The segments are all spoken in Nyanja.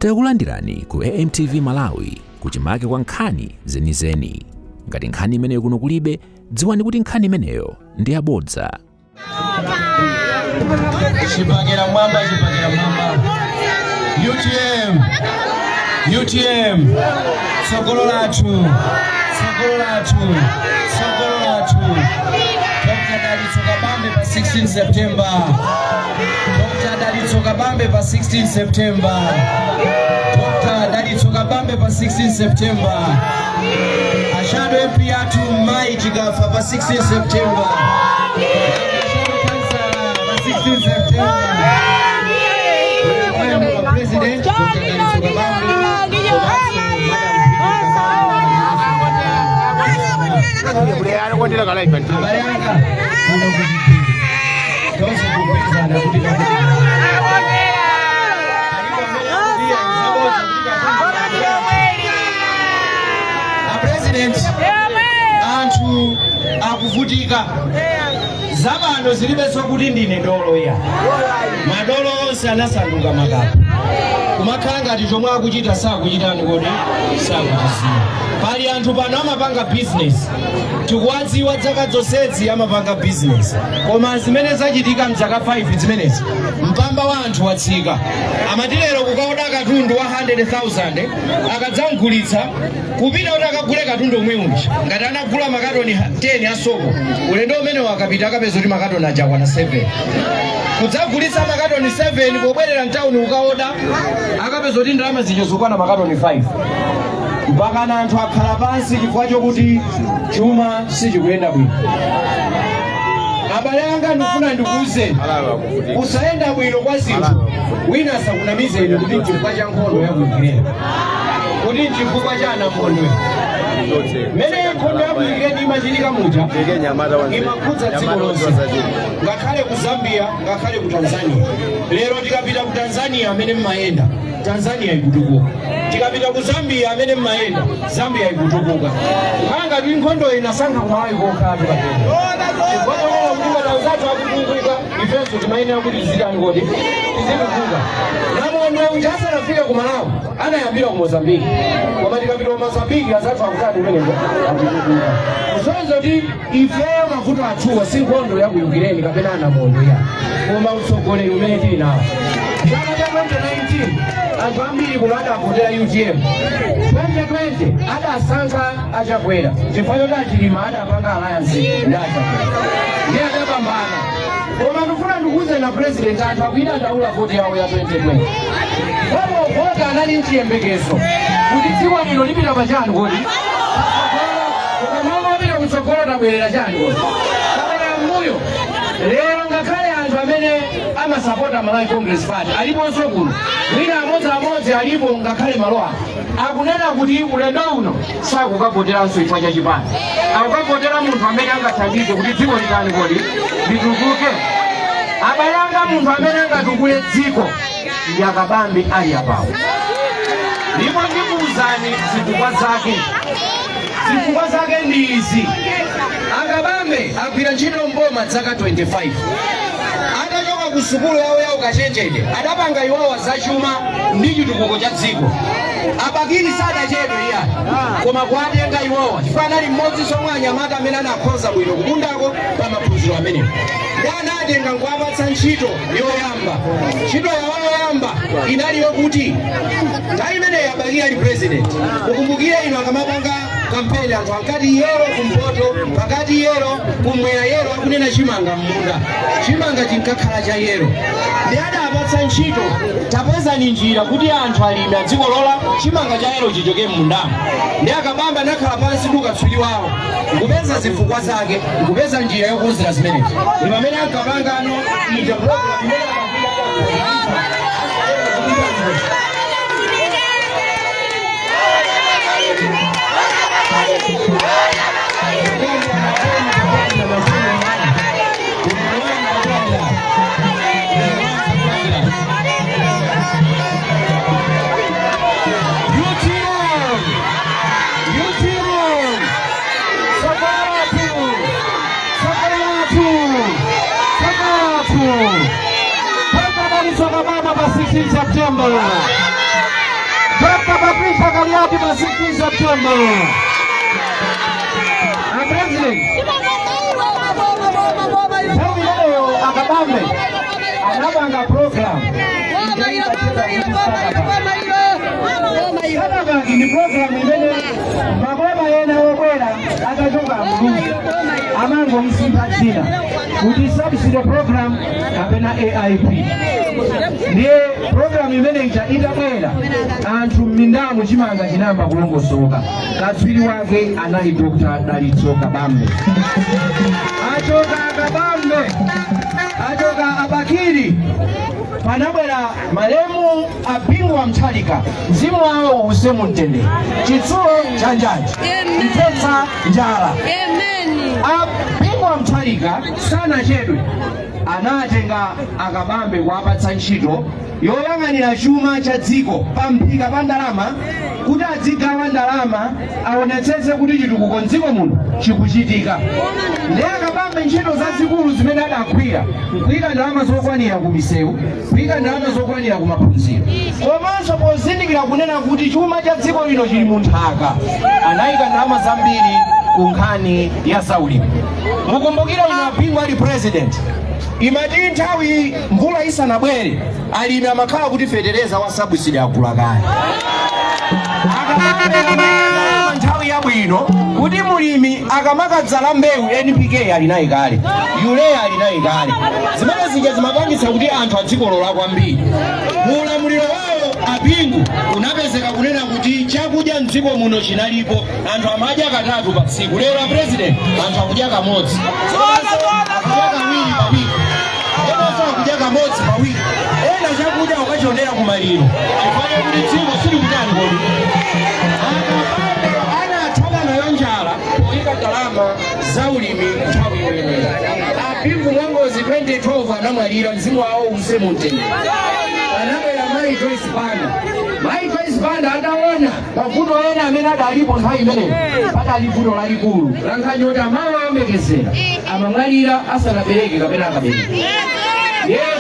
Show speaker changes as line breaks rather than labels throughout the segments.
Takulandirani ku AMTV Malawi kuchimake kwa nkhani zenizeni. Ngati nkhani imeneyo kuno kulibe, dziwani kuti nkhani imeneyo ndi yabodza.
Chipagera mwamba. UTM. Sogolo lathu. Dr. Dalitso Kabambe pa 16 September. Dr. Dalitso Kabambe pa 16 September. Dr. Dalitso Kabambe pa 16 September. Ashado MP atu Mai Chigafa pa 16 September. Pa 16 September. President Dr. Dalitso Kabambe. President anthu akuvutika zabano zilibenso kuti ndine ndolo ya madolo onse anasanduka makapa kumakhala ngati chomwe akuchita sakuchitani kodi sakuchisiya. Pali anthu pano amapanga business tikuwadziwa dzaka zonsezi amapanga business, koma zimene zachitika mzaka 5 zimenezi mpamba wa anthu watsika. Amatilero kukaoda katundu wa 100,000 akadzamgulitsa kupita kuti akagule katundu omwe unji ngati anagula makatoni 10 asoko ulendo umene wakapita akapeza kuti makatoni ajakwana 7 kudzagulitsa makatoni 7 pobwerera mtawuni ukaoda akapeza kuti ndalama zichozokwana makatoni 5 mpaka anthu akhala pansi chifukwa chokuti chuma sichikuyenda bwino. Abale anga ndifuna ndikuuze usayenda bwino kwa zinthu wina asakunamize ine kuti chifukwa cha nkhondo yakuyikireni kuti chifukwa cha anamondo mene nkhondo yakuyikireni imachitika muja imakhudza dziko lonse ngakhale ku Zambia ngakhale ku Tanzania. Lero tikapita ku Tanzania amene mmayenda Tanzania ikutukuka, tikapita ku Zambia amene mmayenda Zambia ikutukuka. Kanga ndi nkhondo inasankha kumalawi kokatu kapena chifukwa uzatu akukuka ifenso timayenera kuti zidani kodi tizikukuka. Namondo unjasa nafika ku Malawi anayambira ku Mozambique, koma tikapita ku Mozambique azatu akutani imenezo akukuka. Kusonza kuti ifeyo mavuto athuwa si nkhondo yakuyukireni kapena anamondo ya koma utsogoleri umene tili nawo. Chaka cha 2019 anthu ambiri kuno adavotera UTM. 2020 adasankha achakwera chifukwa choti achilima adapanga alliance ndi achakwera ndiye adapambana. Koma ndifuna ndikuuze na president anthu akuita ndaula voti yawo ya 2020 koma vota anali mchiyembekezo kuti dziko lino lipita pachani kodi koma mama apita kutsogolo tabwerera chani kodi tabwerera mbuyo. Lero ngakhale anthu amene amasapota Malawi Congress Party aliponso kuno wina amodzi alipo ngakhale malo ako akunena kuti ulendo uno sakukapoteranso chifukwa cha chipani, akukapotera munthu amene angathandize kuti dziko litani kodi litukuke. Abale anga munthu amene angatukule dziko ndi Kabambe ali apawo, ndipo ndikuwuzani zifukwa zake ndi izi. Kabambe agwira ntchito mboma zaka 25 atachoka ku sukulu yawo ya ukachenjede adapanga iwawa zachuma ndi chitukuko cha dziko. Abakiri sadachedwe iyani koma kwatenga iwawa chifukwa anali mmodzi somwe anyamata amene anakhoza bwino kumundako pa maphunziro amenewo ndi anatenga nkuwapatsa ntchito yoyamba. Ntchito yawo yoyamba inali yokuti nthawi imeneyo Abakiri ali president ukumbukire ino akamapanga kampeni anthu ankati yero kumpoto pakati yero kumwera yero akunena chimanga m'munda chimanga chinkakhala cha yero ndi adapatsa ntchito tapezani njira kuti anthu alime adziko lola chimanga cha yero chichoke m'mundamo. Ndi Kabambe anakhala pansi ndi ukatswiri wawo nkupeza zifukwa zake nkupeza njira yokonzera zimenezi. Ndi pamene ankapanga ano ija program imene September. Kaliati Watutumutsa September. President. Tawi leo Kabambe anapanga program. Ni program imene mababa yena obwera akachoka mbuzi amango msimba dzina kuti subsidy program kapena AIP ndiye program imene itabwera anthu m'mindamu chimanga chinamba kulongosoka. Katswiri wake anali Dr. Dalitso Kabambe. Achoka Kabambe, achoka Abakiri, panabwera malemu apingwa mtalika, mzimu wao usemu mtende, chitsulo cha njaji, mtetsa njala. Apingwa mtalika sana chedwe, anatenga Akabambe kuwapatsa ntchito yoyang'anira chuma cha dziko pamphika pa ndalama kuti adzigawa ndalama aonetsetse kuti chitukuko m'dziko muno chikuchitika. Ndi Akabambe ntchito zazikulu zimene adagwira kuyika ndalama zokwanira ku misewu, kuyika ndalama zokwanira ku maphunziro, komanso pozindikira kunena kuti chuma cha dziko lino chili mu nthaka, anayika ndalama zambiri ku nkhani ya zaulimi. Mukumbukire ino apingwa ali president, imati nthawi mvula isanabwere alimi amakhala kuti fetereza wa subsidy agula kale. Akabambe nthawi yabwino kuti mulimi akamakadzala mbewu NPK ali nayo kale, urea ali nayo kale. Zimene zija zimapangitsa kuti anthu adzikolola kwambiri. Ulamuliro wawo apingu unapezeka kunena kuti chakudya m'dziko muno chinalipo, anthu amadya katatu pa tsiku. Lero president anthu akudya kamodzi, akudya kawiri pa wiki, akudya kamodzi pa wiki. Ena chakudya ukachionera kumaliro chifukwa kuti dziko sili kutani kodi. Akabambe anathana nayo njala poyika ndalama zaulimi nthawi yoyenera. Apingu mwangozi 2012 anamwalira, mzimu wawo usemu mtende. Anabwera Mayi Joyce Banda. Mayi Joyce Banda adaona mavuto ena amene adalipo nthawi imeneyo, padali vuto lalikulu lankanyota amayi ayembekezera amamwalira asanabereke kapena akabereka.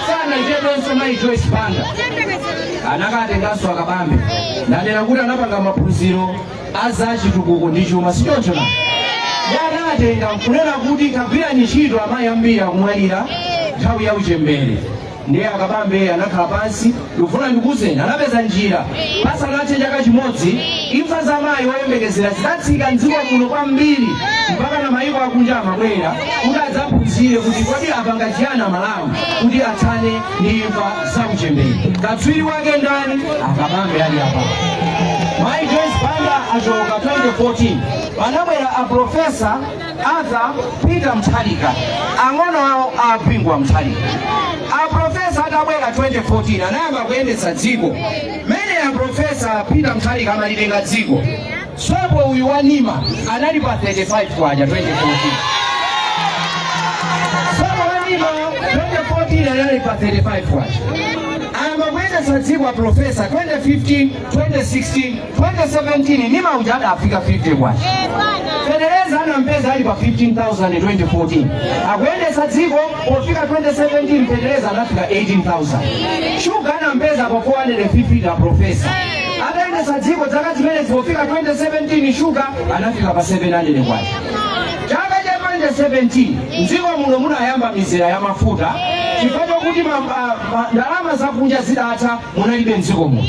Sana njedonso Mayi Joyce Banda anakatenganso Akabambe nanena kuti anapanga maphunziro azachitukuko ndi chuma, sichoncho na anatenga kunena kuti kagwira ntchito amayi ambiri akumwalira nthawi ya uchembere. Ndiye Akabambe anakhala pansi, lufuna ndikuzeni anapeza njira pasanathe chaka chimodzi imfa za amayi oyembekezera zidatsika m'dziko muno kwambiri mpaka na mayiko akunja amabwera kuti adzaphunzire kuti kodi apanga chiyani Malawi kuti athane ndi imfa za uchembere. Katswiri wake ndani? Akabambe ali apa. Mayi Joyce Banda achoka 2014 panabwera Profesa Arthur Peter Mutharika, ang'ono awo apingwa Mutharika. Profesa atabwera 2014 anayamba kuyendetsa dziko mene Profesa Peter Mutharika amalitenga dziko. Sopo uyu wanima anali pa 35 kwaja 2014. Sopo wanima 2014 anali pa 35 kwaja. Amabwendetsa dziko Profesa 2015, 2016, 2017 nima uja adafika 50 kwaja. Federeza anampeza ali pa 15,000 2014. Akuyendetsa dziko pofika 2017 Federeza anafika 18,000. Shuga anampeza pa 450 da Profesa. Atayendetsa dziko zaka zimene zipofika 2017 Shuga anafika pa 700 kwaja. Chaka cha 2017 mdziko muno munayamba mizera ya mafuta chifukwa kuti ndalama zakunja zidatha munalibe mdziko muno.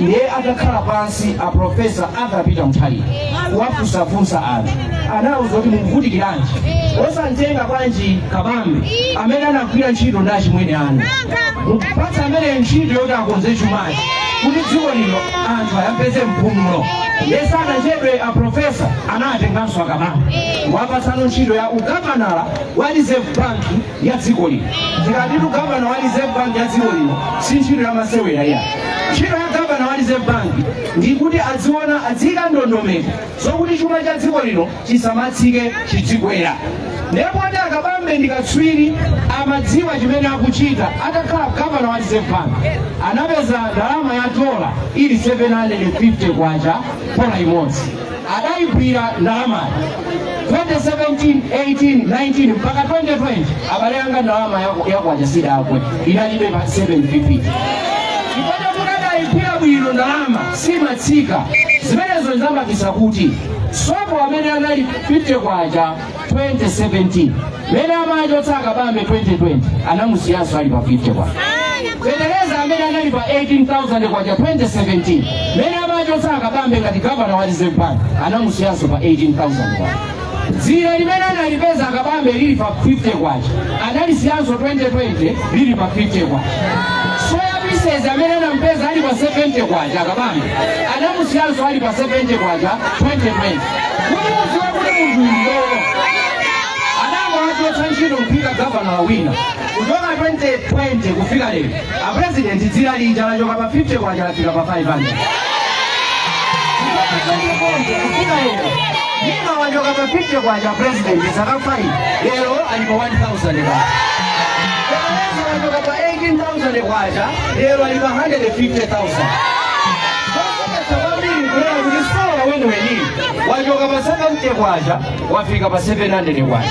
Ndiye atakhala pansi Profesa Arthur Peter Mutharika kuwafunsafunsa anthu anawuza kuti mukuvutikiranji osantenga kwanji Kabambe amene anagwira ntchito ndi achimwene anu, mukupatsa amene ntchito yoti akonze chumachi kuti dziko lino anthu ayapeze mpumulo. Yesana chedwe Profesa anatenganso Akabambe wapatsano ntchito ya ugavanala wa Reserve Bank ya dziko lino. Tikati ugavana wa Reserve Bank ya dziko lino si ntchito ya masewera ya. Ntchito ya gavana wa Reserve Bank ndi kuti adziona adzika ndondomeko zokuti chuma cha dziko lino chisamatsike chidzikwera. Ndipo ndi Akabambe ndi katswiri amadziwa chimene akuchita. Atakhala gavana wa Reserve Bank anapeza ndalama ya dola ili 750 kwacha pola imodzi. Adayigwira ndalama 2017, 18, 19 mpaka 2020 abale anga ndalama ya kwacha sida akwe inalibe pa 750. Ipata mukada ipira bwino ndalama simatsika zimenezo nzambakisa kuti sopo amene anali 50 kwacha 2017 mene amachotsa Kabambe 2020 anamusiyanso ali pa 50 kwacha. Federeza amene anali pa 18,000 kwacha 2017 mene amachotsa Kabambe ngati gavana wa Reserve Bank anamusiyanso pa 18,000 kwacha. Zile limene analipeza Kabambe lili pa 50 kwacha analisiyanso 2020 lili pa 50 kwacha. Soya pieces amene anampeza ali pa 70 kwacha Kabambe anamusiyanso ali pa 70 kwacha 2020. Kuti muziwe kuti munthu ndolo anangowachotsa ntchito kufika gavana wa wina kutoka 2020 kufika lero apresident dzira lija lachoka pa 50 kwacha lafika pa 500. Kufika lero Nima wajoka pa 50 kwacha president sakafai lero alipo 1,000 kwacha. Wajoka pa 18,000 kwacha lero alipo 150,000. Wajoka pa 70 kwacha wafika pa 700 kwacha.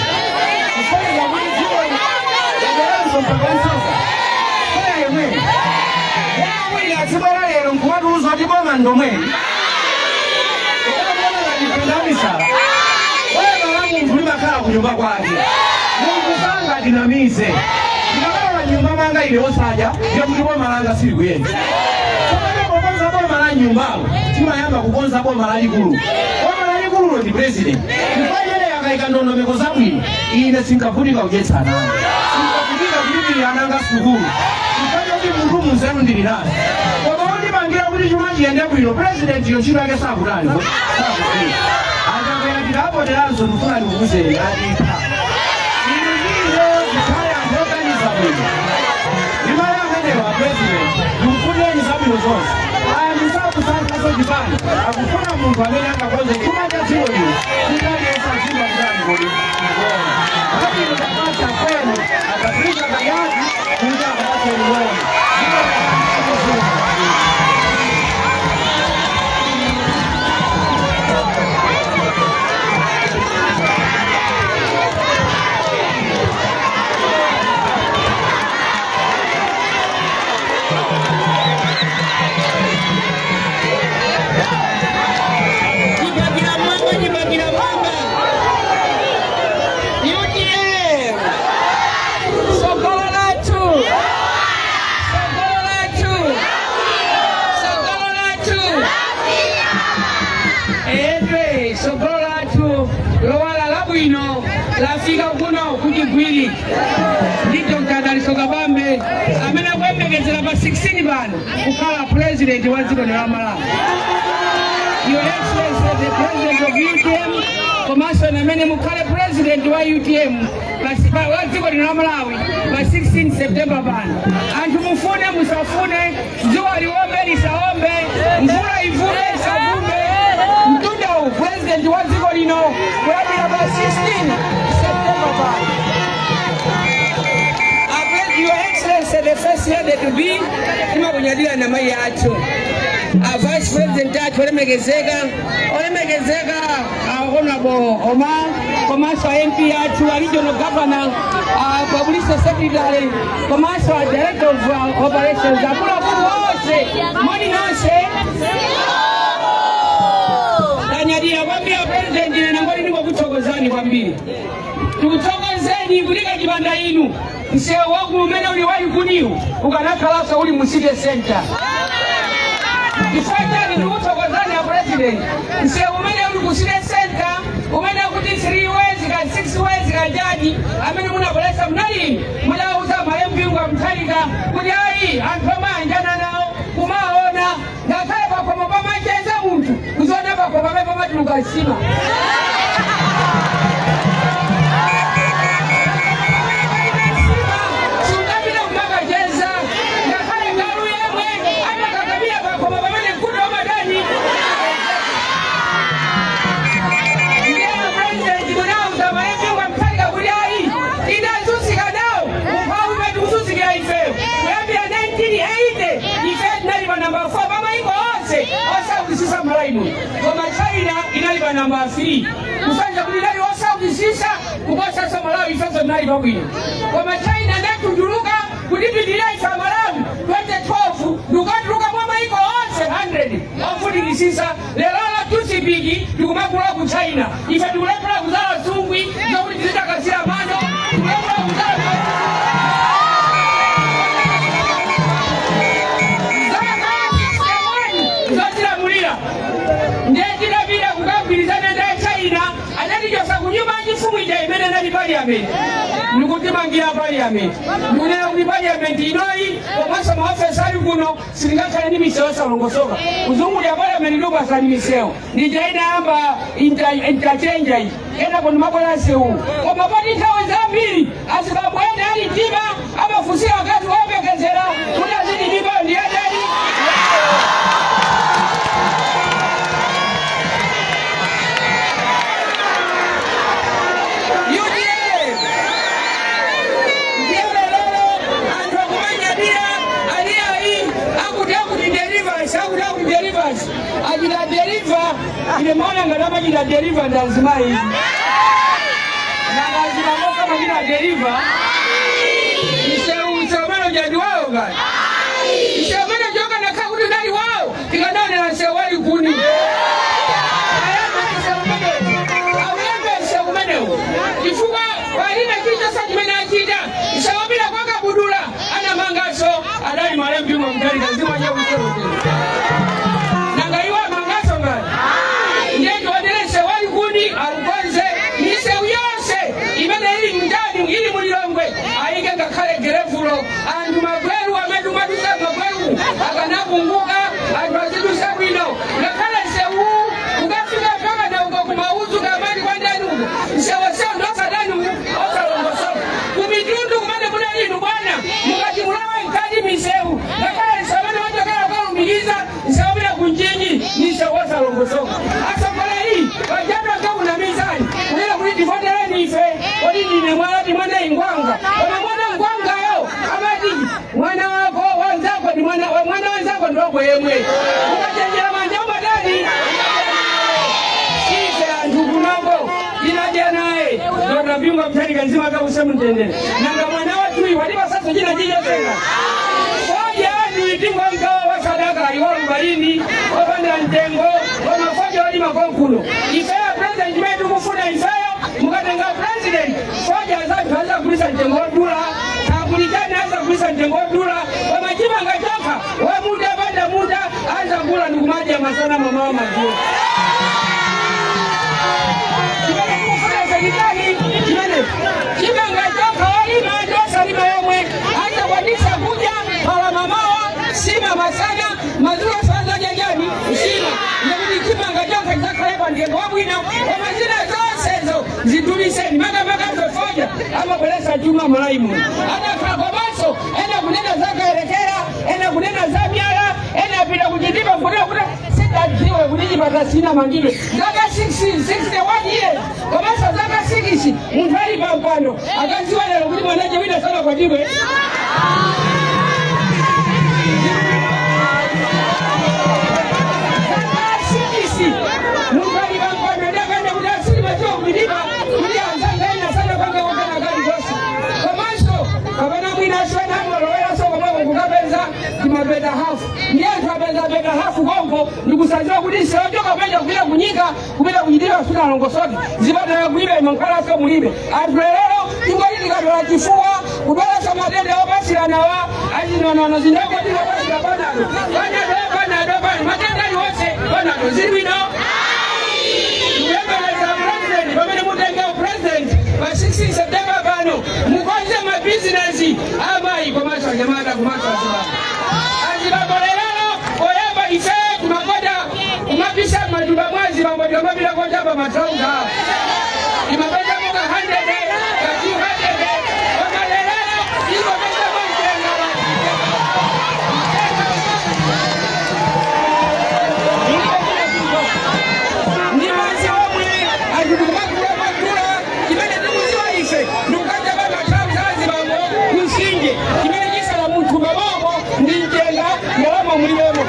Sibora lero nkuwatuza kuti boma ndomweni ndamisala wewe muntu limakhala kunyumba kwake muntu sanga dinamize ndikakhala nyumba mwanga ile osaja ndiye kuti boma langa sili kuyenda kukonza boma la nyumbalo timayamba kukonza boma lalikulu. Boma lalikulu ndi president ndifanyele yakaika ndondomeko zabwino ine sinkavutika kudyetsa ana sinkavutika kulipirira ananga sukulu ndifanya kuti munthu munzeru ndili nazo koma undipangira kuti chuma chiyende bwino president yo ntchito yake sakutani akapera tikapoteranso ndifuna ndikukuzeni atipha inu ndiyo zikhale anthu bwino imali amenewa president ndikufundeni zabwino zonse aya ndisakusankaso chipani akufuna munthu amene angakonze chuma cha dziko lino kuti aliyesa chimba kutani kodi abino tapasa kwenu Patricia Kaliati kuti akapasa uliwoni.
Lafika kuno kuchigwili ndito mtadaliso Kabambe amene akuyembekezera pa 16 pano kukhala president wa dziko la Malawi. Your Excellency the president of UTM komanso amene mukhale president wa UTM wa dziko la Malawi pa 16 September pano. Anthu mufune musafune dzuwa liombe lisaombe mvula ivule isavumbe mtunda president wa dziko lino kuyambira pa 16 September pano. Your Excellency the first lady to be timakunyadira na mai yacho vice president yacho olemekezeka honorable Omar komanso MP yacho regional governor public secretary komanso director of operations akulu wose moni nonse tanyadira kwambiri president ine nangoli ndiko kuthokozani kwambiri tikutokozeni kulika chipanda inu msewu waku umene uli walikuniwu ukanakhalanso uli mu city center. Ifanyani ndikuthokozani ya president msewu umene uli ku city center umene kuti 3 ways ka 6 ways ka jaji amene munapolesa mnalini munauza mayembingu amtalika kuti ayi anthu amanjana nawo kumaona ngakhale pakoma pamacheza munthu kuziona pakoma pamatuluka nsima. Kama China inalipa namba 3 kusanja kulidai wasa ukisisa kukosa sa Malawi sasa nali babwino kama China ndatunduluka kudipidirai sa Malawi 2012 ndukatuluka mwa maiko onse sisa lelala tusipiki tukumakula ku China ife tukulepula kuzala sungwi nokuli tizitakasira mano tukulepula kuzala zazira mulira ndetira bila kukagwirizana nda China anatijosa kunyuma chifumu ija imene nali parliament ndikutimangira parliament ndikunena kuti parliament inoyi omwesa maofesa ali kuno silingakhale ndi misewu yosalongosoka kuzungulira parliament ndikupasani misewu ndija inayamba interchange iyi ena kono makola nsewu koma pati nthawi zambiri azikabwene ali tima amafusira akazi wopekezera kuti azidi mibayo ndi adali ajira deliver ile mwana ngalama jira deliver ndazima hivi na lazima moka majira deliver msewano jadi wao gani msewano joka na kakuti ndani wao tikanane na sewali kuni ayama msewano ifuga walina kicho sa jimena chita msewabila kwaka budula ana mangaso adali malembi mwa mtari kazima jabu sewa ndio wadelese wali kuni arukonze misewu yose imene ili mndani ili mulilongwe aike ngakhale gerefulo andu magweru amedu madusa magweru akanapunguka andu azidusa bwino ngakhale sewu ukafika mpaka na uko kumauzu kamani kwa ndani uko msewasewu ndosa ndani osalongosoka kumitundu kumene kuna inu bwana mukati mulawa nkadi misewu ngakhale sabana wajokala kwa umigiza nsewabila kunjinyi misewu osalongosoka wajana kwa mizani unela kuliti foteleni ife walini ni mwalati mwana ingwanga wana mwana ngwanga yao amati mwana wako wanzako ni mwana wanzako ndogo yemwe ukachenjela manjamba dani sise ya ndugu nango inadia nae ndoda biunga mtani kanzima kwa usemu mtendele nanga mwana watu waliwa sasa jina jija tena waja anu itingwa mkawa wa sadaka iwaru barini wapanda ntengo wamafoja walima konkulo ifea president wetu kufuna ifea mukatenga president foja azabi haza kulisa ntengo dula kakulitani haza kulisa ntengo dula wamajiba ngatoka wamuda banda muda haza kula nukumaji ya masana mama majua kibane kufuna serikali kibane ngatoka walima ndosa lima yomwe haza kwadisa kuja pala mamawa sima masana mazua sanza jajani usima ngatoka nzakaleba ndiengo wabwina wamazina zosezo zituliseni maka mfoja ama kulesa juma mulaimu ana kakomaso ena kunena zaka erekera ena kunena zamyala ena pida kujidiba kuna sita jiwe kunijibata sina mangile zaka 61 years komasa zaka 60 mutali pampano akaziwa lelo kuti mwanaje wina sana kwa jiwe mukali bampano ndakanda kudasiri macho kuliba kuli anzanga ina sana kwanga wakana gari gosi komanso kabana mwina shwana ngolowela soko mwa kukabeza kimabeda hafu ndiye kabeza beda hafu gongo ndikusajwa kudisa ojo kabeja kubila kunyika kubila kujidiba suna longosoki zibata ya kuibe mankala so mulibe adrelero ingoli kadola kifua kudola so madende obasira nawa ajinono zinoko dilo basira banalo banado matendali wose banado zirwino President 16 September bano mukonze ma business amai komasha jamada kumasa azibabolelano oyamba ife kumakoda kumabisa maduba mwazi bambodio mabila koja ba matanga imabeza muka 100 kati 100 omalelano iko beza mwenga ni mazi omwe ajukumakula makula kimene tumuziwa ife nukanja baba chazazi bango kusinge kimene jisa la mtu baboko ndinjenga ngalama mulibemo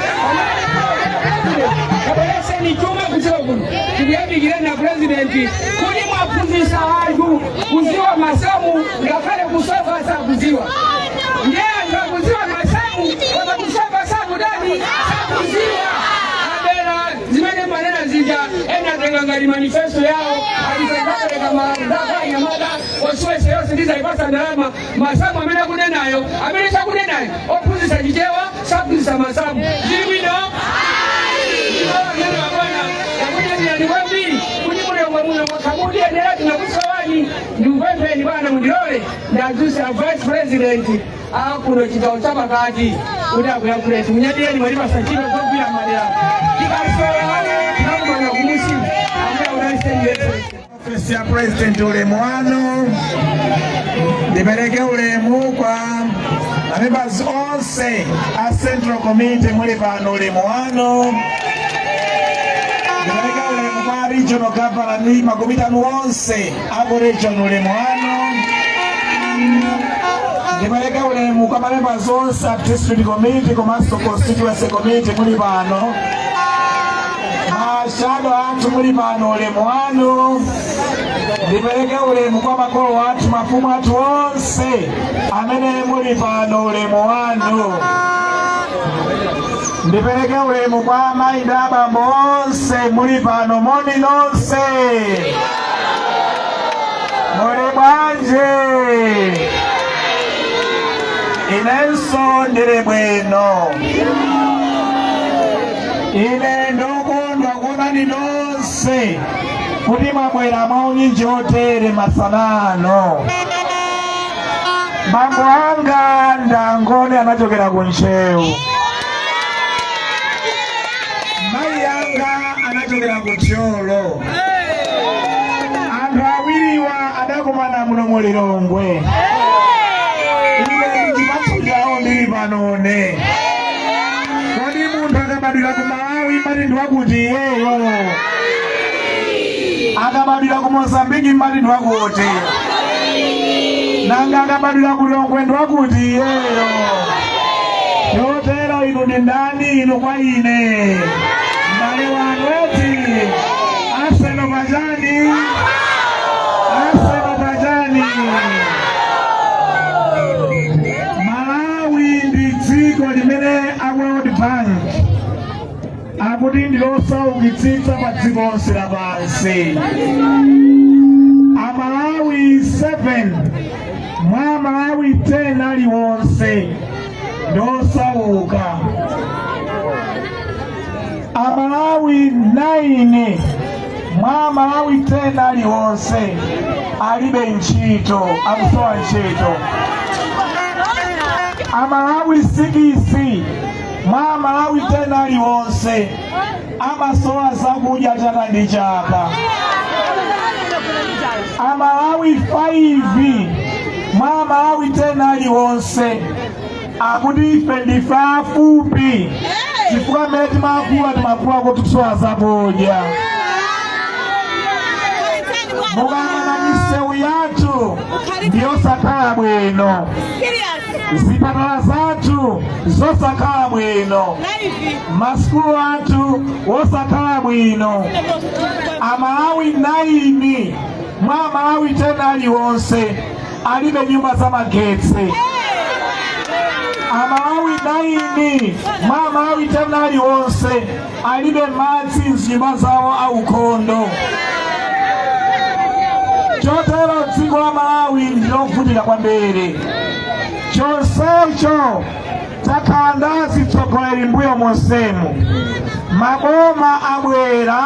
kabelese ni chuma kuziwa kunu kibiyabigire na president kuni mwapuzisa waju kuziwa masamu ngakale kusofa sa kuziwa ngea nga kuziwa masamu wama kusofa sa kudani sa kuziwa abela pali manifesto yao alisaidia kama Anyamala wasiweze yose ndiza ipasa ndalama masamu amena kunenayo amenesha kunenayo opuzisa jijewa sapuzisa masamu jibino neno bwana yakuja ni wabili kunyimule mwana wakamudi endelea tunakusawani ndumvepe ni bwana mndilole na juice ya vice president akuno chikao chapa kati udaku ya kuleti mnyadie ni mwalimu sachino kwa ya mali yako kikasoa na mwana kumusi ambaye unaisema
Ofisi ya President ulemwano libereke ulemu kwa members onse a Central Committee muli pano ulemwano libereke ulemu kwa Regional Governor ni makomitano onse abo region ulemwano libereke ulemu kwa members onse a District Committee komanso Constituency Committee muli pano mashado atu muli pano ulemwano libereke ulemu kwa makolo watu mafumu watu onse amene muli pano ulemwano libereke ulemu kwa maida abambo onse muli pano moni nonse muli bwanje inenso ndili bwino ine ndokondwa kuonani nonse kuti mwabwera maunyinji otere masanano. Bambo anga ndangone anachokera kunchewu, mai anga anachokera kutyolo, anthu awiriwa adakumana muno mu Lilongwe. Ine ndipatsujawo ndili panone. Kodi munthu akabadwira ku Malawi mati ndiwakuti iyeyo, akabadwira ku Mozambiki mati ndiwakuti, nanga akabadwira ku Lilongwe ndiwakuti iyeyo. Chotero inu ndi ndani inu kwa ine? Mbale wanu eti aseno pachani, aseno pachani. Malawi ndi dziko limene a World Bank akuti ndilosaukitsitsa pa dziko lonse lapansi. Amalawi 7 mwa Malawi 10 aliwonse ndosauka. Amalawi 9 mwa Malawi 10 aliwonse alibe ntchito, akusowa ntchito. Amalawi 6 mwa Malawi 10 aliwonse amasowa zakudya chaka ndi chaka. Amalawi 5 mwa Malawi 10 aliwonse akuti ife ndife afupi chifukwa mmene timakula kuti tisowa zakudya. Mukayang'ana misewu yathu ndiyosakhala bwino, zipatala zathu zosakhala bwino, masukulu athu wosakhala bwino. Amalawi 9 mwa Malawi 10 aliwonse alibe nyumba za magetsi. Amalawi 9 mwa Malawi 10 aliwonse alibe madzi m'nyumba zawo aukhondo. Chotero dziko la Malawi ndilovutika kwambiri. Chonsecho takhala ndazi tsogoleri mbuyo monsemu. Maboma abwera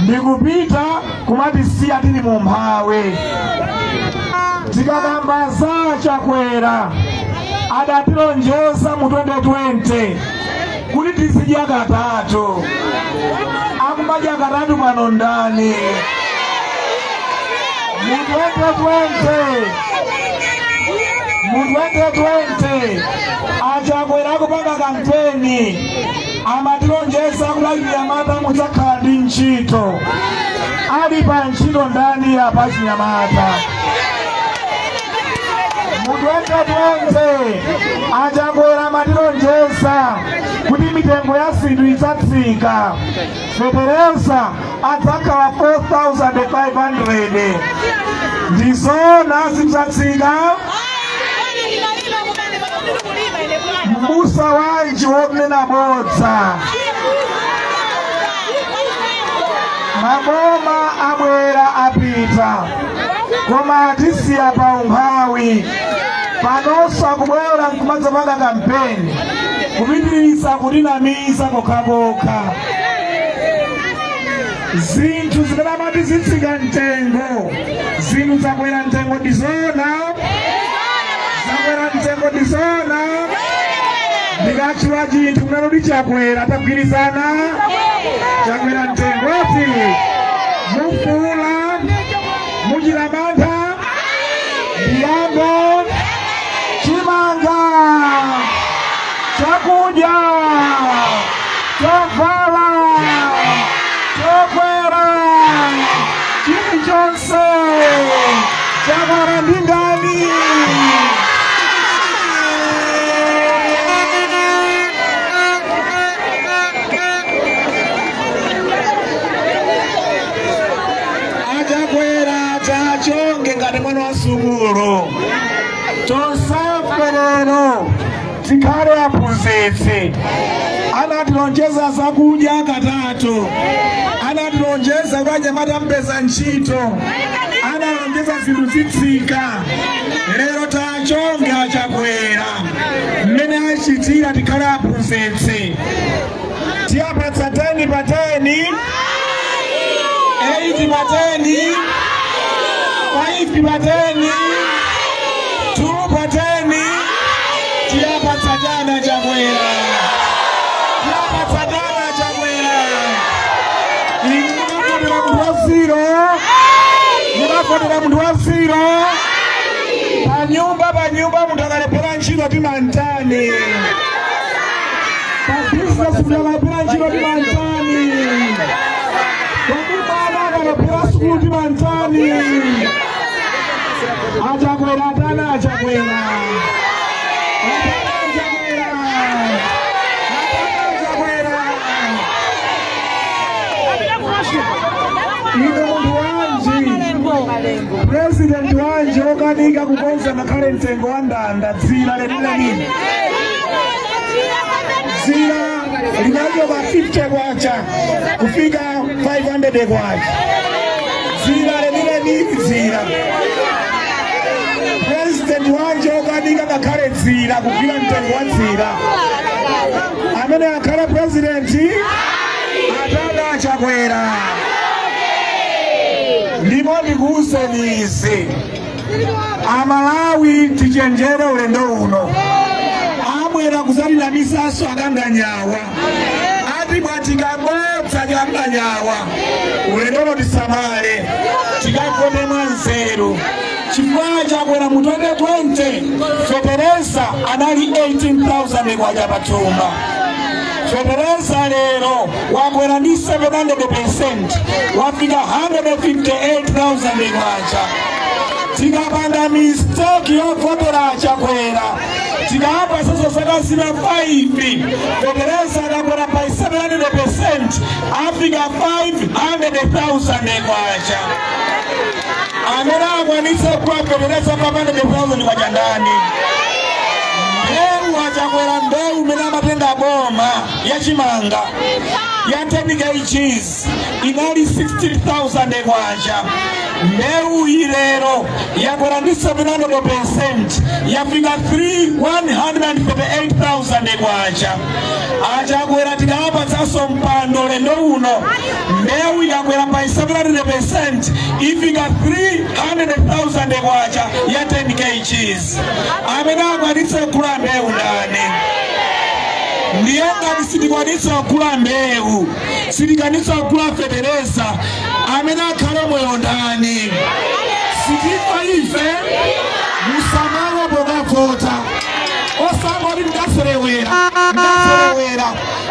ndikupita kumatisiya tili mu mphawi. Tikakamba za chakwera adatilonjeza mu 2020 kuti tizidya katatu. Akumadya katatu pano ndani? Mu 2020 achakwera kupanga kampeni amatilonjeza kulakira mata mudzakhala ndi ntchito. Ali pa ntchito ndani ya Pachinyamata? Mu 2020 achakwera amatilonjeza kuti mitengo ya zinthu idzatsika. Fetereza adzakhala 4,500. Ndizona zidzatsika? Mbusa wanji wonena bodza. maboma abwera apita koma tisiya pa umphawi panonso akubwera nkumadzapanga kampeni kupitirisa kutinamiza kokhakokha zinthu zikanamati zitsika mtengo zinthu zakwera mtengo ndizona zakwera mtengo ndizona ndikachula chinthu kunalodi chakwera tagwirizana chakwera mtengo oti mufula muchilamantha ndiyambo chimanga chakudya chovala chokwera chilichonse chakwera ndi ndani achakwera chachonge ngati mwana wa sukulu tonsefe lero tikhale aphunzitsi anatilonjeza zakudya katatu anatilonjeza kwa anyamata mpeza ntchito analonjeza zinthu zitsika lero tachonge achakwera mmene achitira tikhale aphunzitsi tiyapatsa 10 pa 10 8 pa 10 5 pa 10 2 pa 10 tiyapatsa jana chakwera tiyapatsa jana chakwera inakotera munthu wa ziro inakotera munthu wa ziro panyumba munthu akalephera ntchito timantani pa business munthu akalephera ntchito timantani kodi mwana akalephera sukulu timantani achakwera atana achakwera ino munthu wanji president wanje okanika kukonza ngakhale mtengo wa ndanda dzira lenileni dzira linachoka 50 kwacha kufika 500 kwacha dzira lenileni dzira president wanje okanika ngakhale dzira kufika mtengo wa dzira amene akhala president atana achakwera ndipo ndikuwuzenize Amalawi tichenjere ulendo uno abwera kuzalinamisaso akanganyawa ati bwatikabodza kanganyawa ulendo tisamale tikakone mwanzeru chifukwa chakwera mu 2020 fetereza anali 18,000 kwacha patsumba fetereza lero wakwera ndi 700% wafika 158,000 kwacha tikapanda mistake yovotera achakwera tikapa sasa sakasina 5 fetereza akakwera pa 700% afika 500,000 kwacha amene akwanitsa kuwa fetereza pa 100,000 kwacha ndani mbewu achakwera mbewu imene amatenga boma ya chimanga ya 10 kgs inali 60,000 kwacha mbewu ilero yakwera ndi 700% yafika 138,000 kwacha achakwera tikapatsanso mpando lendo uno mbewu ikakwera pa 700% ifika 300,000 kwacha ya 10 kgs amene akwanitsa kugula mbewu ndani ndiye ngati sitikwanitsa kugula mbewu sitikwanitsa kugula fetereza amene akhale moyo ndani sitifa ife musamala pokavota osangoti ndaserewera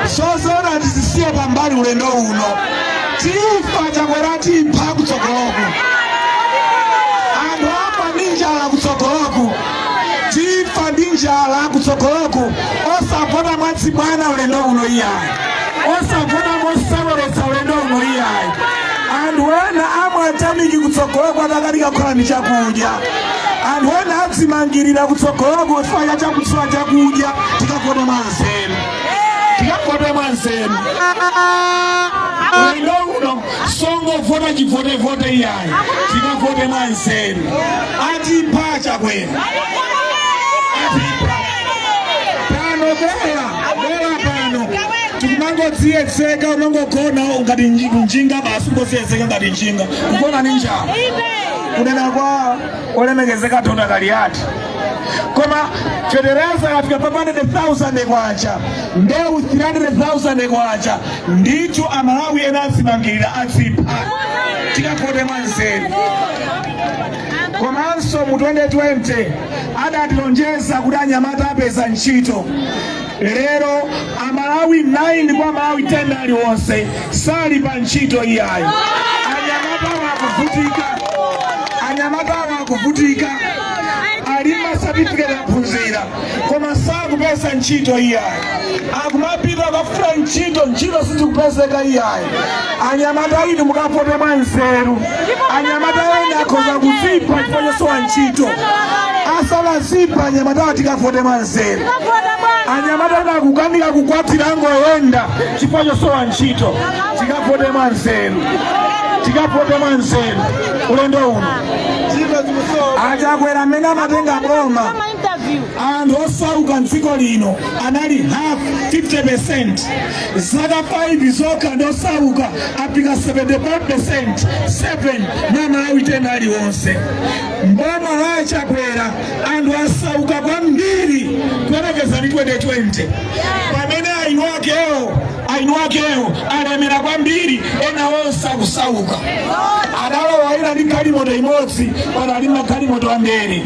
zozona ndizisiye pambali ulendo uno tifa chakwera tipha kutsogoloku anthu apa ndi njala kutsogoloku tifa ndi njala kutsogoloku osavota mwatsi bwana ulendo uno iyayi osavota mosaweretsa ulendo uno iyayi anthu ena amwatamiki kutsogoloku atakatika kukhala ndi chakudya anthu ena adzimangirira kutsogoloku chifukwa chakutsiwa chakudya tikagone mwanzeru ulendo uno songo pa chivotevote iyayi tikavote mwanzeru atipha chakwera pano bora pano tikumangodziyetseka unongogona ngati njinga basi ungoziyetseka ngati njinga kugona ni njala kunena kwa olemekezeka Tonda Kaliati koma federeza afika pa 100,000 kwacha ndeu 300,000 kwacha ndicho amalawi ena asimangirira atsipha tikavote mwanzeru. Komanso mu 2020 adatilonjeza kuti anyamata apeza ntchito. Lero amalawi 9 kwa amalawi 10 aliwonse sali pa ntchito iyayi. Anyamata wakuvutika alima certificate aphunzira koma sakupeza ntchito iyayi. Akumapita kafuna ntchito sizikupezeka iyayi. Anyamata inu mukavote mwanzeru. Anyamata ena akhoza kuzipha chifukwa ntchito. Asala zipha anyamata tikavote mwanzeru. Anyamata ena akukanika kukwatira ngoyenda chifukwa ntchito. Tikavote mwanzeru. Tikavote mwanzeru. Ulendo uno achakwera amene amatenga boma anthu osauka mdziko lino anali half 50%. Zaka 5 zokha ndi osauka apika 75%. 7 na amalawi 10 aliwonse. Mboma la achakwera anthu asauka kwambiri kuyerekeza ndi 2020 pamene ainu akewo alemera kwambiri ena onse akusauka. Adalowa ina ndi galimoto imodzi padalima galimoto ambiri.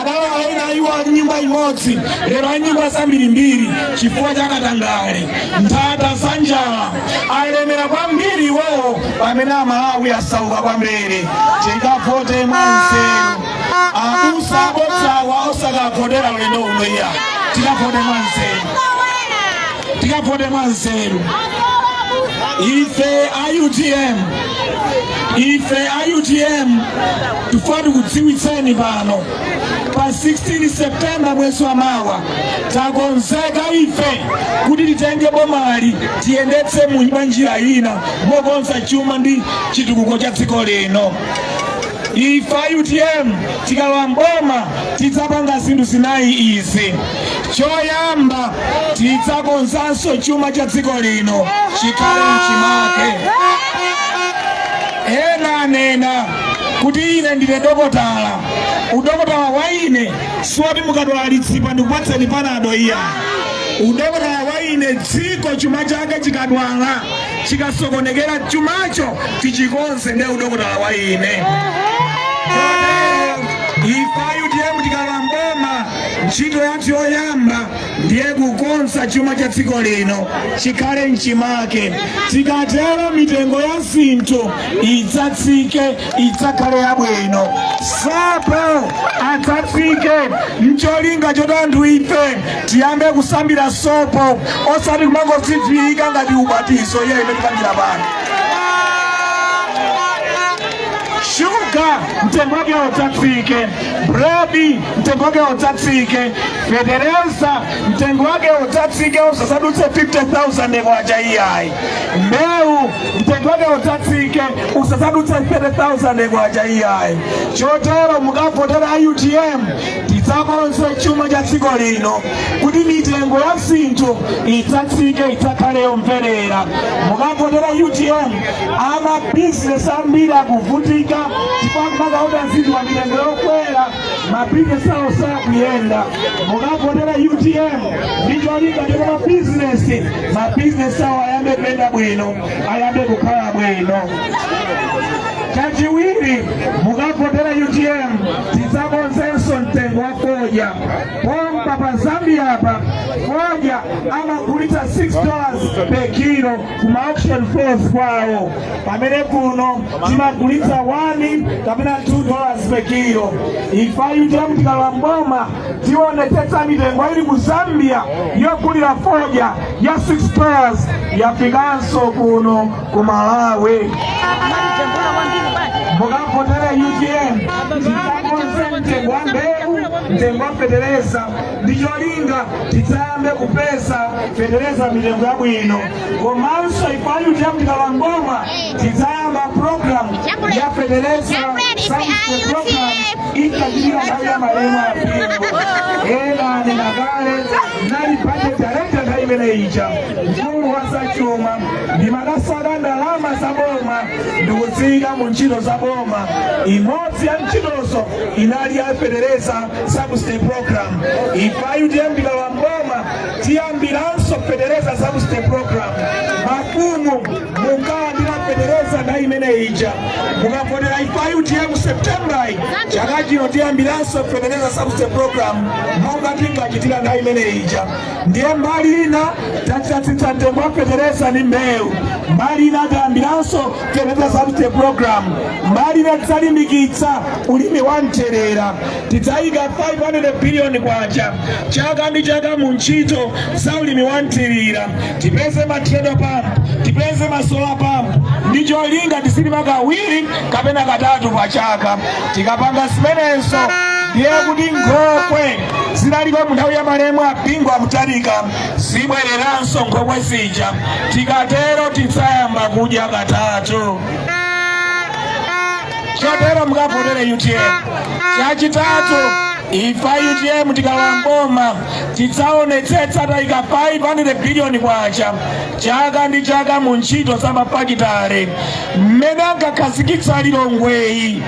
Adalowa ina iwo nyumba imodzi lero nyumba zambirimbiri chifukwa cha katangale nthata za njala. Alemera kwambiri iwowo pamene amalawi asauka kwambiri. Tikavote mwanzeru. Abusa abodzawa osakavotera ulendo uno iya. Tikavote mwanzeru. Tikavote mwanzeru. Ife IUTM tufadu kudziwitseni pano pa 16 September mwezi wa mawa takonzeka ife kuti titenge bomali tiyendetse mu njira ina mokonza chuma ndi chitukuko cha dziko lino. Ife IUTM tikalowa mboma tidzapanga zinthu zinayi izi. Choyamba tidzakonzanso chuma cha dziko lino chikhale mchimake. Ena nena kuti ine ndine dokotala. Udokotala wa ine siwoti mukadwalitsipa ndikupatseni panado iya. Udokotala wa ine dziko chuma chake chikadwala chikasokonekera chumacho tichikonze ndi udokotala wa ine. Ife IUTM tikalowa mboma ntchito yathu yoyamba ndiye kukonza chuma cha dziko lino chikhale mchimake. Tikatero mitengo ya zinthu idzatsike idzakhale yabwino. Sapo adzatsike mcholinga choti anthu ife tiyambe kusambira sopo osati kumangodzidziwika ngati ubatizo iye imene tipangira pano. Sugar mtengo wake udzatsike. Bread mtengo wake udzatsike. Federeza mtengo wake udzatsike usasadutse 50,000 kwacha iyayi. Mbewu mtengo wake udzatsike usasadutse 30,000 kwacha iyayi. Chotero mukavotera IUTM tidzakonze chuma cha dziko lino kuti mitengo ya zinthu idzatsike idzakhale yomverera. Mukavotera IUTM amabizinesi ambiri akuvutika chifukwa kumakaona zinthu pa mitengo yokwera mabizinesi awo sakuyenda. Mukavotera IUTM ndicholinga choti mabizinesi awo ayambe kuyenda bwino ayambe kukhala bwino. Chachiwiri mukavotera IUTM tidzakonzenso mtengo wa fodya. Pompa pa Zambia apa fodya amagulitsa $6 per kilo kuma auction floors kwawo, pamene kuno timagulitsa $1 kapena $2 per kilo. Ife IUTM tikalowa mboma tionetsetsa mitengo ili ku Zambia yogulira fodya ya $6 yafikanso kuno ku Malawi. Mukavotera IUTM tidzakonze mtengo wa mbewu, mtengo wa federeza ndicholinga tidzayambe kupeza federeza mitengo yabwino. Komanso ife IUTM tikalowa mboma tidzayamba program ya Federeza Samsung Program ikajira haya maremo ya pingo ela ninagale nali budget director kaimene ija mkulu wasa chuma ndimadasada ndalama za boma ndikuziga mu ntchito za boma imodzi ya ntchitozo inali ya Federeza Samsung Program ifayu tiyambira wa mboma tiyambiranso Federeza Samsung Program mafumu mukawa ndina Federeza kaimene ija mukafodera ifayu tiyamu September chakachino tiyambiranso Federeza Samsung Program mukatinga chitira kaimene ija ndiye mbali ina tatsatsimwa Federeza ni mbeu mbali ina tayambiranso Federeza Samsung Program mbali ina tsalimbikitsa ulimi wa nterera tidzaika 500 billion kwacha chaka ndi chaka mu ntchito za ulimi wa nterera tipeze matrado pump tipeze masolar pump ndicho linga tisilima kawiri kapena katatu pa chaka tikapanga simenenso ndiye kuti nkhokwe zinaliko munthawi ya malemu apingo akutalika zibwereranso nkhokwe zija tikatero tidzayamba kudya katatu chotero mukavotera UTM chachitatu ifa UTM tikalamboma tidzaonetsetsa taika 500 billion kwacha chaka ndi chaka mu ntchito za mafakitare mmene angakhazikitsa Lilongweyi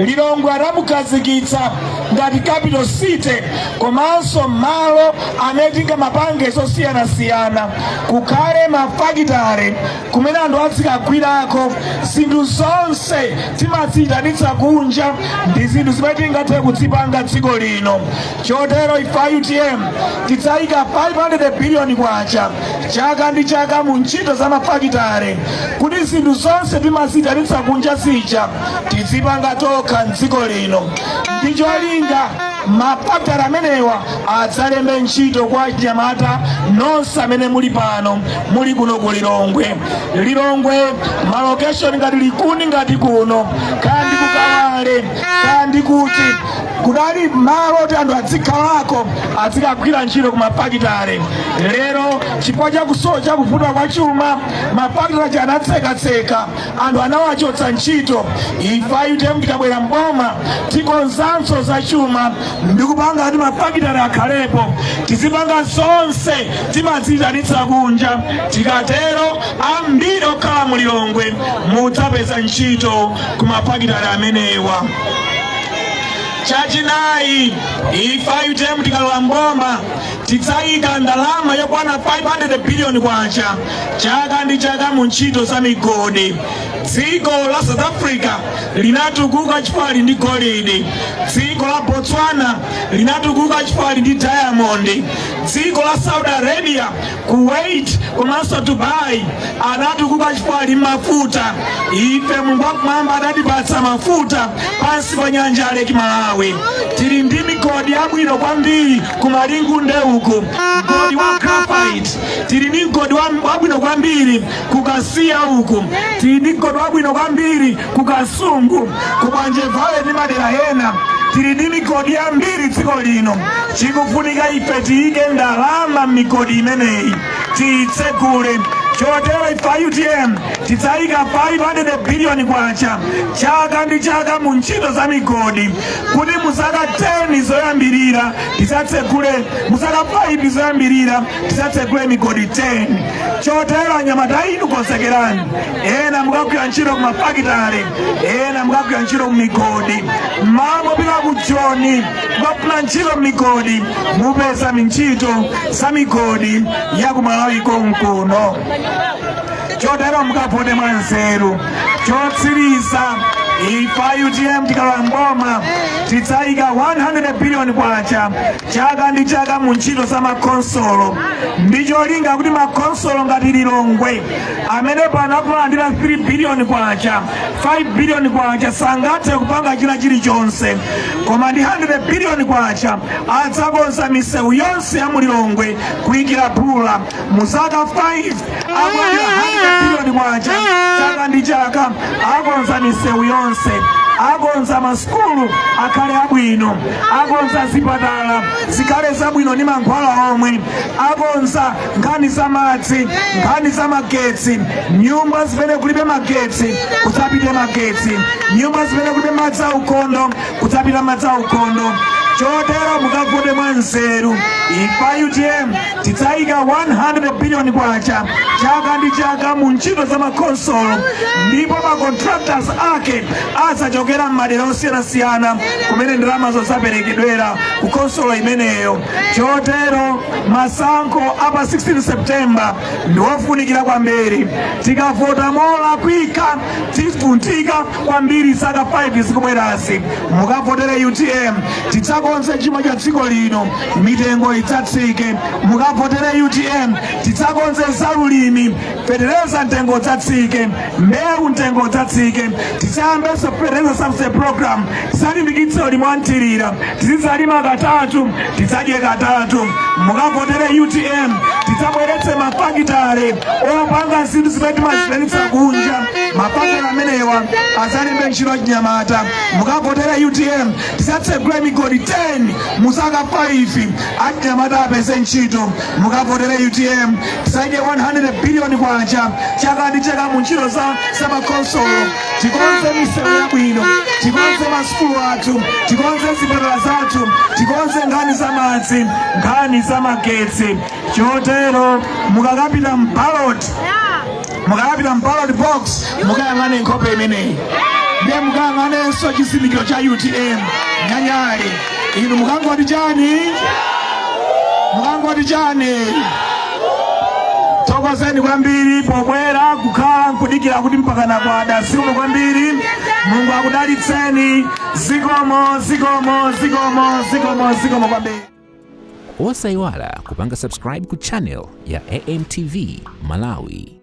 Lilongwe adamukhazikitsa ngati capital city komanso malo amene tingamapange zosiyanasiyana kukhale mafakitare kumene anthu azikagwirako zinthu zonse timaziyitanitsa kunja ndi zinthu zimene tingathe kudzipanga dziko lino chotero ifa UTM tidzayika 500 billion kwacha chaka ndi chaka mu ntchito za mafakitare kuti zinthu zonse timaziyitanitsa kunja zija tizipanga tokha mdziko lino ndicho linga mafakitare amenewa adzalembe ntchito kwa anyamata nonse amene muli pano muli kuno ku Lilongwe malokeshoni ngati Likuni ngati kuno kandi kukalale kandi kuti kudali malo oti anthu adzikhalako azikagwira ntchito ku mafakitare lero chifukwa chakuvuta kwa chuma mafakitare anatsekatseka anthu anawachotsa ntchito ifa UTM tikabwera mboma tikonzanso za chuma ndikupanga kuti mafakitare akhalepo tizipanga zonse timaziyitanitsa kunja tikatero ambiri okhala mu Lilongwe mudzapeza ntchito ku mafakitare amenewa chachinayi ifa UTM tikalowa mboma tidzayika ndalama yokwana 500 billion kwacha chaka ndi chaka mu ntchito za migodi dziko la South Africa linatukuka chifukwa ndi golide dziko la Botswana linatukuka chifukwa ndi diamond dziko la Saudi Arabia Kuwait komanso Dubai anatukuka chifukwa ndi mafuta ife Mulungu wakumwamba adatipatsa mafuta pansi pa nyanja ya Lake Malawi tili ndi migodi yabwino kwambiri kumalingunde uko mgodi wa graphite tili ndi mgodi wabwino kwambiri kukasiya uko tili ndi mgodi wabwino kwambiri kukasungu kubanjevale ndi madera ena tili ndi migodi yambiri dziko lino chikufunika ife tiyike ndalama migodi imeneyi tiyitsegule chotero ifa UTM tidzayika 500 billion kwacha chaka ndi chaka mu ntchito za migodi kuti muzaka 10 zoyambirira tidzatsegule muzaka 5 zoyambirira tidzatsegule migodi 10 chotero anyamata inu konsekerani ena mukagwira ntchito ku mafakitare ena mukagwira ntchito ku migodi mupita ku Joni mukagwira ntchito ku migodi mupeza ntchito za migodi ya ku Malawi konkuno chotero mukavone mwanzeru chotsiriza ifa UTM tikalowa mboma tidzayika 100 billion kwacha chaka ndi chaka mu ntchito za makonsolo ndicho linga kuti makonsolo ngati Lilongwe amene pano akulandira 3 billion kwacha 5 billion kwacha sangathe kupanga china chilichonse koma ndi 100 billion kwacha adzakonza misewu yonse ya mu Lilongwe kuyikira phula muzaka 5 akulandira 100 billion kwacha chaka ndi chaka akonza misewu yonse akonza maskulu akhale abwino, akonza zipatala zikhale zabwino ndi mankhwala omwe, akonza nkhani za madzi, nkhani za magetsi, nyumba zimene kulibe magetsi kudzapite magetsi, nyumba zimene kulibe madzi aukhondo kudzapita madzi aukhondo. Chotero mukavote mwanzeru. Ifa UTM tidzayika 100 billion kwacha chaka ndi chaka mu ntchito za makonsolo, ndipo macontractors ake adzachokera m'madera osiyanasiyana kumene ndalamazo zaperekedwera ku konsolo imeneyo. Chotero masankho apa 16 September ndi ofunikira kwambiri. Tikavota molakwika tifuntika kwambiri zaka 5 zikubwerazi. Mukavotere UTM tidzakonze chuma cha dziko lino, mitengo idzatsike. Mukavotere UTM tidzakonze zalulimi, fetereza ntengo dzatsike, mbewu ntengo dzatsike. Tidzayambenso fetereza subsidy program, tisalimbikitse ulimi wanthirira, tizidzalima katatu tidzadye katatu. Mukavotere UTM tidzabweretse mafakitale opanga zinthu zimene timazibweretsa kunja, mafakitale amenewa adzalembe ntchito chinyamata. Mukavotere UTM tidzatsegula migodi 10 muzaka 5 achinyamata apeze ntchito. Mukavotere UTM tidzayike 100 billion kwacha chaka ndi chaka mu ntchito za makonsolo. Tikonze misewu yabwino, tikonze masukulu athu, tikonze zipatala zathu, tikonze nkhani za madzi, nkhani za magetsi. Chotero mukakapita mballot box mukayang'ane nkhope imeneyi, ndiye mukayang'anenso chizindikiro cha UTM nyanyale. Inu mukangoti chani? Mukangoti chani? Tokozeni kwambiri pobwera kukhala nkudikira kuti mpaka nakwada. Zikomo kwambiri, Mulungu akudalitseni. Zikomo kwambiri.
Osayiwala kupanga subscribe ku channel ya AMTV Malawi.